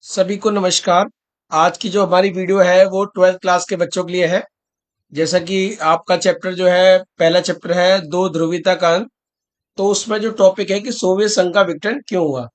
सभी को नमस्कार। आज की जो हमारी वीडियो है वो 12th क्लास के बच्चों के लिए है। जैसा कि आपका चैप्टर जो है पहला चैप्टर है दो ध्रुवीयता का अंक। तो उसमें जो टॉपिक है कि सोवियत संघ का विघटन क्यों हुआ।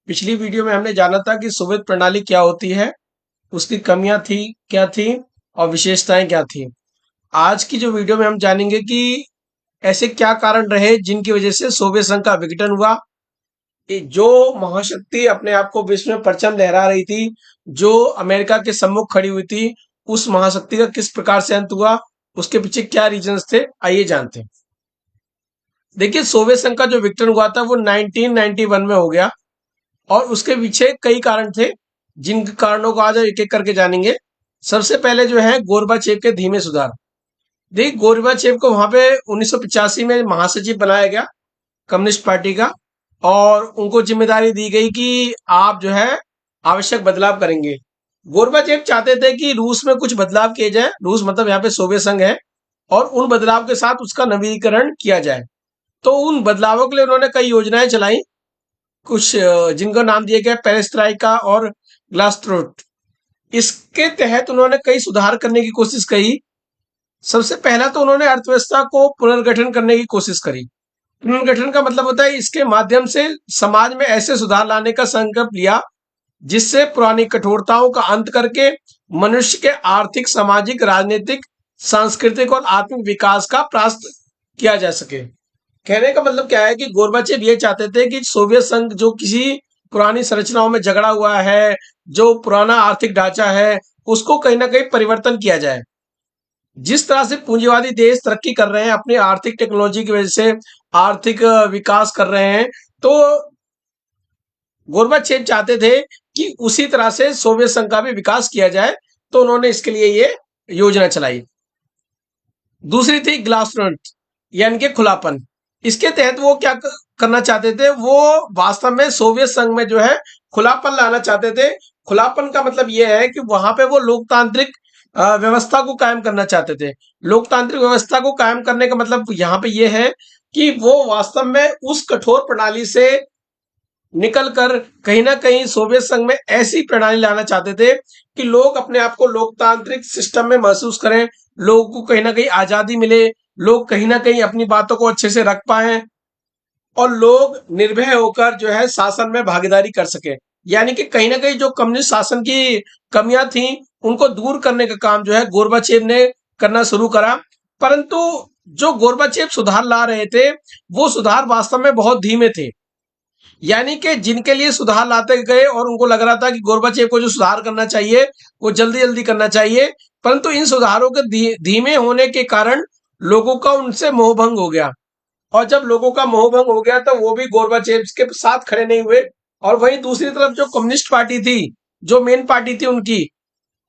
पिछली वीडियो में हमने जाना था कि सोवियत प्रणाली क्या होती है, उसकी कमियां थी क्या थी और विशेषताएं क्या थी। आज की जो वीडियो में हम जानेंगे कि ऐसे क्या कारण रहे जिनकी वजह से सोवियत संघ का विघटन हुआ। कि जो महाशक्ति अपने आप को विश्व में परचम लहरा रही थी, जो अमेरिका के सम्मुख खड़ी हुई थी, उस महाशक्ति का किस प्रकार से अंत हुआ, उसके पीछे क्या रीजंस थे, आइए जानते हैं। देखिए, सोवियत संघ का जो विघटन हुआ था वो 1991 में हो गया और उसके पीछे कई कारण थे, जिन कारणों को आज एक एक करके जानेंगे। सबसे पहले जो है गोरबाचेव के धीमे सुधार। देखिए, गोरबाचेव को वहां पे 1985 में महासचिव बनाया गया कम्युनिस्ट पार्टी का, और उनको जिम्मेदारी दी गई कि आप जो है आवश्यक बदलाव करेंगे। गोरबाचेव चाहते थे कि रूस में कुछ बदलाव किए जाए, रूस मतलब यहाँ पे सोवियत संघ है, और उन बदलाव के साथ उसका नवीनीकरण किया जाए। तो उन बदलावों के लिए उन्होंने कई योजनाएं चलाई, कुछ जिनका नाम दिया गया पेरेस्ट्राइका और ग्लासनोस्ट। इसके तहत उन्होंने कई सुधार करने की कोशिश की। सबसे पहला तो उन्होंने अर्थव्यवस्था को पुनर्गठन करने की कोशिश करी। पुनर्गठन का मतलब होता है इसके माध्यम से समाज में ऐसे सुधार लाने का संकल्प लिया जिससे पुरानी कठोरताओं का अंत करके मनुष्य के आर्थिक, सामाजिक, राजनीतिक, सांस्कृतिक और आत्मिक विकास का प्रयास किया जा सके। कहने का मतलब क्या है कि गोरबाचेव ये चाहते थे कि सोवियत संघ जो किसी पुरानी संरचनाओं में जकड़ा हुआ है, जो पुराना आर्थिक ढांचा है, उसको कहीं ना कहीं परिवर्तन किया जाए। जिस तरह से पूंजीवादी देश तरक्की कर रहे हैं अपनी आर्थिक टेक्नोलॉजी की वजह से, आर्थिक विकास कर रहे हैं, तो गोरबाचेव चाहते थे कि उसी तरह से सोवियत संघ का भी विकास किया जाए। तो उन्होंने इसके लिए ये योजना चलाई। दूसरी थी ग्लासनोस्ट, यानी कि खुलापन। इसके तहत वो क्या करना चाहते थे, वो वास्तव में सोवियत संघ में जो है खुलापन लाना चाहते थे। खुलापन का मतलब ये है कि वहां पे वो लोकतांत्रिक व्यवस्था को कायम करना चाहते थे। लोकतांत्रिक व्यवस्था को कायम करने का मतलब यहाँ पे ये है कि वो वास्तव में उस कठोर प्रणाली से निकल कर कहीं ना कहीं सोवियत संघ में ऐसी प्रणाली लाना चाहते थे कि लोग अपने आप को लोकतांत्रिक सिस्टम में महसूस करें, लोगों को कहीं ना कहीं आजादी मिले, लोग कहीं ना कहीं अपनी बातों को अच्छे से रख पाए और लोग निर्भय होकर जो है शासन में भागीदारी कर सके। यानी कि कहीं ना कहीं जो कम्युनिस्ट शासन की कमियां थी उनको दूर करने का काम जो है गोरबाचेव ने करना शुरू करा। परंतु जो गोरबाचेव सुधार ला रहे थे वो सुधार वास्तव में बहुत धीमे थे। यानी कि जिनके लिए सुधार लाते गए और उनको लग रहा था कि गोरबाचेव को जो सुधार करना चाहिए वो जल्दी जल्दी करना चाहिए, परंतु इन सुधारों के धीमे होने के कारण लोगों का उनसे मोहभंग हो गया। और जब लोगों का मोहभंग हो गया तो वो भी गोरबाचेव के साथ खड़े नहीं हुए। और वहीं दूसरी तरफ जो कम्युनिस्ट पार्टी थी, जो मेन पार्टी थी उनकी,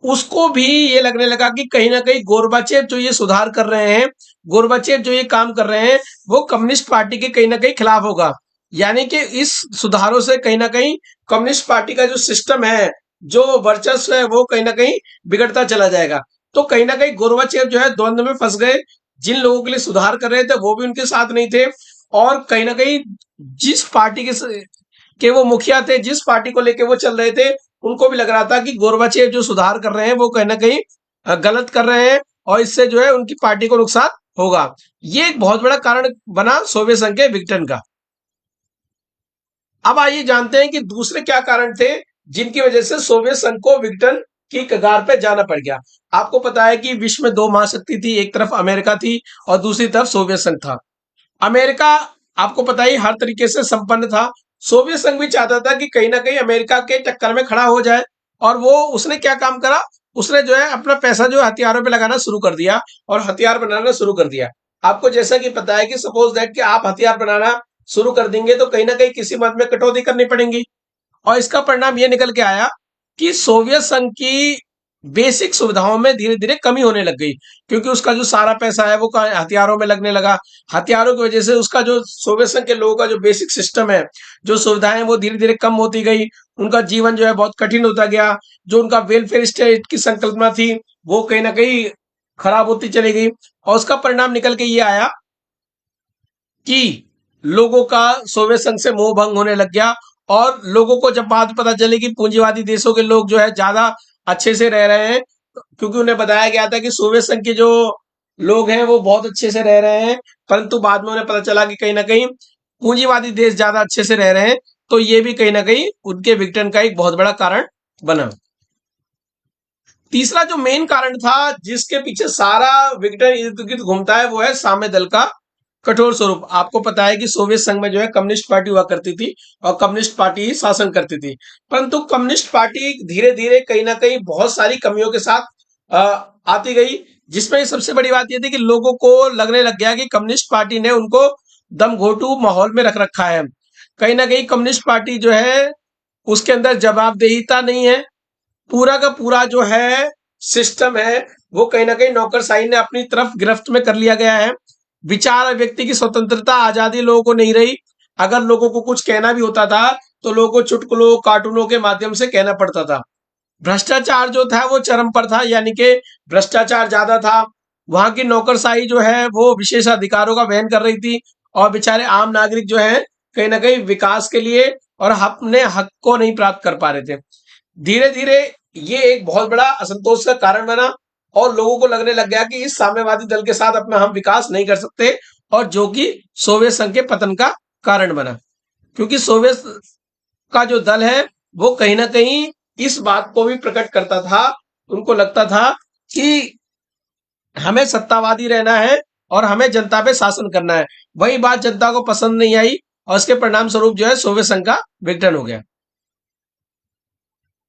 उसको भी ये लगने लगा कि कहीं ना कहीं गोरबाचेव जो ये सुधार कर रहे हैं, गोरबाचेव जो ये काम कर रहे हैं, वो कम्युनिस्ट पार्टी के कहीं ना कहीं खिलाफ होगा। यानी कि इस सुधारों से कहीं ना कहीं कम्युनिस्ट पार्टी का जो सिस्टम है, जो वर्चस्व है, वो कहीं ना कहीं बिगड़ता चला जाएगा। तो कहीं ना कहीं गोरबाचेव जो है द्वंद में फंस गए। जिन लोगों के लिए सुधार कर रहे थे वो भी उनके साथ नहीं थे, और कहीं ना कहीं जिस पार्टी के वो मुखिया थे, जिस पार्टी को लेके वो चल रहे थे, उनको भी लग रहा था कि गोरबाचेव जो सुधार कर रहे हैं वो कहीं ना कहीं गलत कर रहे हैं और इससे जो है उनकी पार्टी को नुकसान होगा। ये एक बहुत बड़ा कारण बना सोवियत संघ के विघटन का। अब आइए जानते हैं कि दूसरे क्या कारण थे जिनकी वजह से सोवियत संघ को विघटन की कगार पे जाना पड़ गया। आपको पता है कि विश्व में दो महाशक्ति थी, एक तरफ अमेरिका थी और दूसरी तरफ सोवियत संघ था। अमेरिका आपको पता ही हर तरीके से संपन्न था। सोवियत संघ भी चाहता था कि कहीं ना कहीं अमेरिका के टक्कर में खड़ा हो जाए, और वो उसने क्या काम करा, उसने जो है अपना पैसा जो है हथियारों पे लगाना शुरू कर दिया और हथियार बनाना शुरू कर दिया। आपको जैसा कि पता है कि सपोज दैट कि आप हथियार बनाना शुरू कर देंगे तो कहीं ना कहीं किसी मद में कटौती करनी पड़ेगी। और इसका परिणाम ये निकल के आया कि सोवियत संघ की बेसिक सुविधाओं में धीरे धीरे कमी होने लग गई, क्योंकि उसका जो सारा पैसा है वो हथियारों में लगने लगा। हथियारों की वजह से उसका जो सोवियत संघ के लोगों का जो बेसिक सिस्टम है, जो सुविधाएं, वो धीरे धीरे कम होती गई। उनका जीवन जो है बहुत कठिन होता गया। जो उनका वेलफेयर स्टेट की संकल्पना थी वो कहीं ना कहीं खराब होती चली गई। और उसका परिणाम निकल के ये आया कि लोगों का सोवियत संघ से मोह भंग होने लग गया और लोगों को जब बात पता चली कि पूंजीवादी देशों के लोग जो है ज्यादा अच्छे से रह रहे हैं, क्योंकि उन्हें बताया गया था कि सोवियत संघ के जो लोग हैं वो बहुत अच्छे से रह रहे हैं, परंतु बाद में उन्हें पता चला कि कहीं ना कहीं पूंजीवादी देश ज्यादा अच्छे से रह रहे हैं, तो ये भी कहीं ना कहीं उनके विघटन का एक बहुत बड़ा कारण बना। तीसरा जो मेन कारण था जिसके पीछे सारा विघटन इर्द गिर्द घूमता है, वो है साम्य दल का कठोर स्वरूप। आपको पता है कि सोवियत संघ में जो है कम्युनिस्ट पार्टी हुआ करती थी और कम्युनिस्ट पार्टी ही शासन करती थी, परंतु कम्युनिस्ट पार्टी धीरे धीरे कहीं ना कहीं बहुत सारी कमियों के साथ आती गई, जिसमें सबसे बड़ी बात यह थी कि लोगों को लगने लग गया कि कम्युनिस्ट पार्टी ने उनको दमघोटू माहौल में रख रखा है। कहीं ना कहीं कम्युनिस्ट पार्टी जो है उसके अंदर जवाबदेहिता नहीं है, पूरा का पूरा जो है सिस्टम है वो कहीं ना कहीं नौकरशाही ने अपनी तरफ गिरफ्त में कर लिया गया है। विचार व्यक्ति की स्वतंत्रता आजादी लोगों को नहीं रही। अगर लोगों को कुछ कहना भी होता था तो लोगों को चुटकुलों कार्टूनों के माध्यम से कहना पड़ता था। भ्रष्टाचार जो था वो चरम पर था, यानी कि भ्रष्टाचार ज्यादा था। वहां की नौकरशाही जो है वो विशेष अधिकारों का वहन कर रही थी और बेचारे आम नागरिक जो है कहीं ना कहीं विकास के लिए और अपने हक को नहीं प्राप्त कर पा रहे थे। धीरे धीरे ये एक बहुत बड़ा असंतोष का कारण बना और लोगों को लगने लग गया कि इस साम्यवादी दल के साथ अपना हम विकास नहीं कर सकते, और जो कि सोवियत संघ के पतन का कारण बना, क्योंकि सोवियत का जो दल है वो कहीं ना कहीं इस बात को भी प्रकट करता था। उनको लगता था कि हमें सत्तावादी रहना है और हमें जनता पे शासन करना है। वही बात जनता को पसंद नहीं आई और इसके परिणाम स्वरूप जो है सोवियत संघ का विघटन हो गया।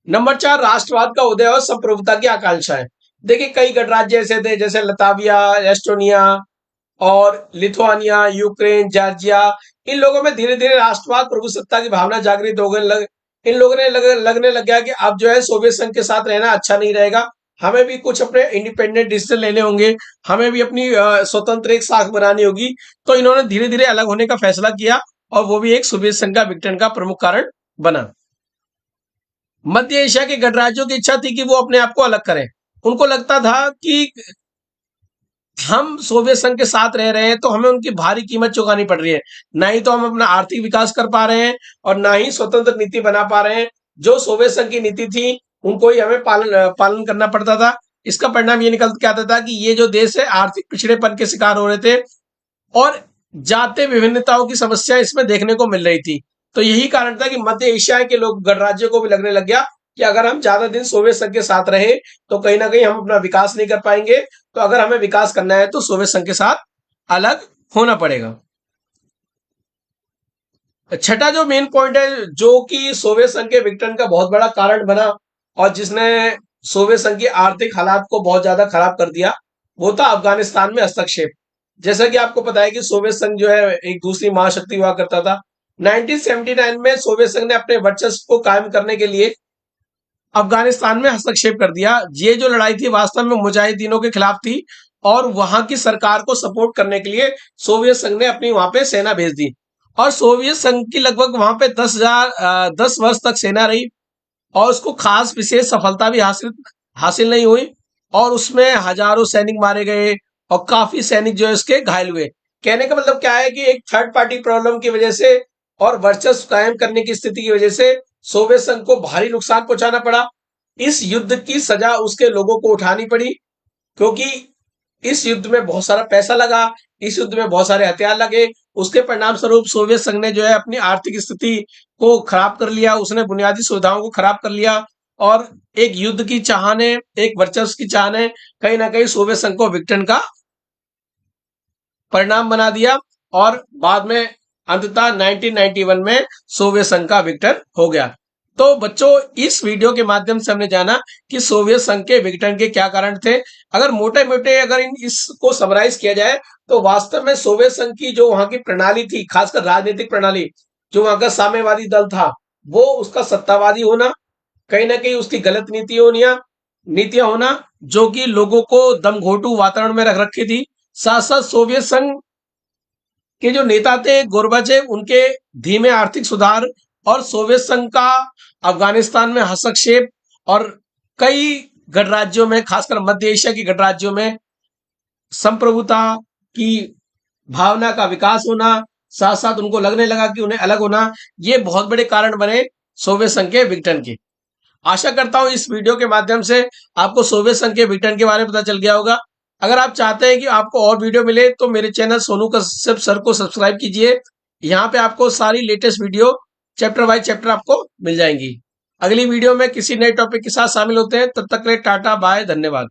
नंबर 4, राष्ट्रवाद का उदय और संप्रभुता की आकांक्षाएं। देखिए कई गणराज्य ऐसे थे जैसे लताविया, एस्टोनिया और लिथुआनिया, यूक्रेन, जॉर्जिया। इन लोगों में धीरे धीरे राष्ट्रवाद प्रभुसत्ता की भावना जागृत हो गई। इन लोगों ने लगने लग गया कि अब जो है सोवियत संघ के साथ रहना अच्छा नहीं रहेगा, हमें भी कुछ अपने इंडिपेंडेंट डिसीजन लेने होंगे, हमें भी अपनी स्वतंत्र एक साख बनानी होगी। तो इन्होंने धीरे धीरे अलग होने का फैसला किया और वो भी एक सोवियत संघ का विघटन का प्रमुख कारण बना। मध्य एशिया के गणराज्यों की इच्छा थी कि वो अपने आप को अलग करें। उनको लगता था कि हम सोवियत संघ के साथ रह रहे हैं तो हमें उनकी भारी कीमत चुकानी पड़ रही है, ना ही तो हम अपना आर्थिक विकास कर पा रहे हैं और ना ही स्वतंत्र नीति बना पा रहे हैं। जो सोवियत संघ की नीति थी उनको ही हमें पालन करना पड़ता था। इसका परिणाम ये निकल के आता था कि ये जो देश है आर्थिक पिछड़ेपन के शिकार हो रहे थे और जातीय विभिन्नताओं की समस्या इसमें देखने को मिल रही थी। तो यही कारण था कि मध्य एशिया के लोग गणराज्यों को भी लगने लग गया कि अगर हम ज्यादा दिन सोवियत संघ के साथ रहे तो कहीं ना कहीं हम अपना विकास नहीं कर पाएंगे, तो अगर हमें विकास करना है तो सोवियत संघ के साथ अलग होना पड़ेगा। छठा जो मेन पॉइंट है जो कि सोवियत संघ के विघटन का बहुत बड़ा कारण बना और जिसने सोवियत संघ की आर्थिक हालात को बहुत ज्यादा खराब कर दिया, वो था अफगानिस्तान में हस्तक्षेप। जैसा कि आपको पता है कि सोवियत संघ जो है एक दूसरी महाशक्ति हुआ करता था। 1979 में सोवियत संघ ने अपने वर्चस्व को कायम करने के लिए अफगानिस्तान में हस्तक्षेप कर दिया। ये जो लड़ाई थी वास्तव में मुजाहिदीनों के खिलाफ थी और वहां की सरकार को सपोर्ट करने के लिए सोवियत संघ ने अपनी वहां पे सेना भेज दी और सोवियत संघ की लगभग वहां पे 10 वर्ष तक सेना रही और उसको खास विशेष सफलता भी हासिल हासिल नहीं हुई और उसमें हजारों सैनिक मारे गए और काफी सैनिक जो है उसके घायल हुए। कहने का मतलब क्या है कि एक थर्ड पार्टी प्रॉब्लम की वजह से और वर्चस्व कायम करने की स्थिति की वजह से सोवियत संघ को भारी नुकसान पहुंचाना पड़ा। इस युद्ध की सजा उसके लोगों को उठानी पड़ी, क्योंकि इस युद्ध में बहुत सारा पैसा लगा, इस युद्ध में बहुत सारे हथियार लगे। उसके परिणाम स्वरूप सोवियत संघ ने जो है अपनी आर्थिक स्थिति को खराब कर लिया, उसने बुनियादी सुविधाओं को खराब कर लिया और एक युद्ध की चाह ने, एक वर्चस्व की चाह ने कहीं ना कहीं सोवियत संघ को विघटन का परिणाम बना दिया और बाद में अंततः 1991 में सोवियत संघ का विघटन हो गया। तो बच्चों इस वीडियो के माध्यम से हमने जाना कि सोवियत संघ के विघटन के क्या कारण थे। अगर मोटे मोटे अगर इसको समराइज किया जाए तो वास्तव में सोवियत संघ की जो वहां की प्रणाली थी, खासकर राजनीतिक प्रणाली, जो वहां का साम्यवादी दल था, वो उसका सत्तावादी होना, कहीं ना कहीं उसकी गलत नीतियां होना जो कि लोगों को दमघोटू वातावरण में रख रखी थी। साथ साथ सोवियत संघ के जो नेता थे गोरबाचेव, उनके धीमे आर्थिक सुधार और सोवियत संघ का अफगानिस्तान में हस्तक्षेप और कई गणराज्यों में, खासकर मध्य एशिया की गणराज्यों में संप्रभुता की भावना का विकास होना, साथ साथ उनको लगने लगा कि उन्हें अलग होना ये बहुत बड़े कारण बने सोवियत संघ के विघटन के। आशा करता हूं इस वीडियो के माध्यम से आपको सोवियत संघ के विघटन के बारे में पता चल गया होगा। अगर आप चाहते हैं कि आपको और वीडियो मिले तो मेरे चैनल सोनू कश्यप सर को सब्सक्राइब कीजिए। यहाँ पे आपको सारी latest video chapter wise chapter आपको मिल जाएंगी। अगली वीडियो में किसी नए टॉपिक के साथ शामिल होते हैं, तब तक के लिए टाटा बाय, धन्यवाद।